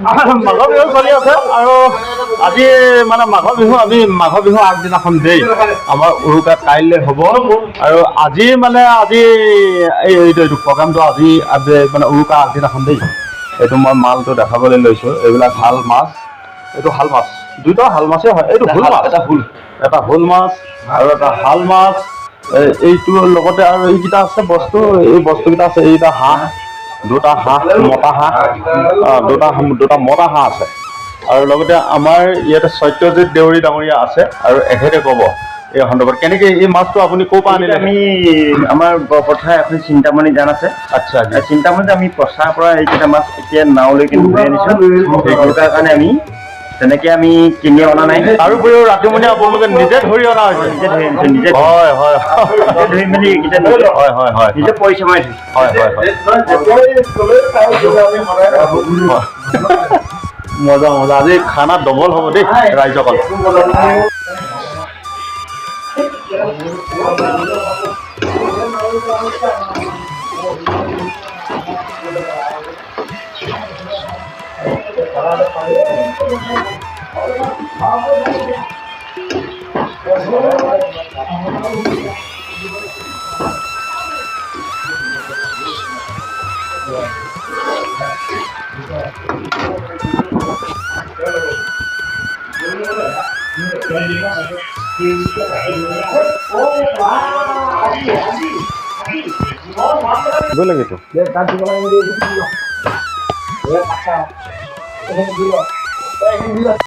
মাঘৰ বিহু চলি আছে আৰু আজি মানে মাঘৰ বিহু আগদিনাখন দেই আমাৰ উৰুকা কাইলৈ হ'ব আৰু আজি এইটো প্ৰগ্ৰামটো আজি মানে উৰুকা আগদিনাখন দেই এইটো মই মালটো দেখাবলৈ লৈছোঁ এইবিলাক শাল মাছ এইটো শাল মাছ দুটা শাল মাছেই হয় এইটো শোল মাছ এটা শোল মাছ আৰু এটা শাল মাছ এইটোৰ লগতে আৰু এইকেইটা আছে এই বস্তুকেইটা আছে এইকেইটা হাঁহ দুটা মতা হাঁহ দুটা মতা হাঁহ আছে আৰু লগতে আমাৰ ইয়াতে সত্যজিৎ দেউৰী ডাঙৰীয়া আছে আৰু এখেতে ক'ব এই সন্দৰ্ভত কেনেকৈ এই মাছটো আপুনি ক'ৰ পৰা আনিলে আমি আমাৰ বৰপথাৰ এখন চিন্তামণি জান আছে আচ্ছা চিন্তামণিত আমি পথাৰৰ পৰা এইকেইটা মাছ এতিয়া নাওলৈকে ধৰি আনিছোঁ সেইকেইটাৰ কাৰণে আমি তেনেকৈ আমি কিনি অনা নাই তাৰোপৰিও ৰাতিমণি আপোনালোকে নিজে ধৰি অনা হৈছে নিজে ধৰি আনিছোঁ নিজে হয় ধৰি মেলি এইকেইটা হয় নিজে পইচা মাৰি মজা আজি খানা ডবল হ'ব দেই ৰাইজসকল লাগেতো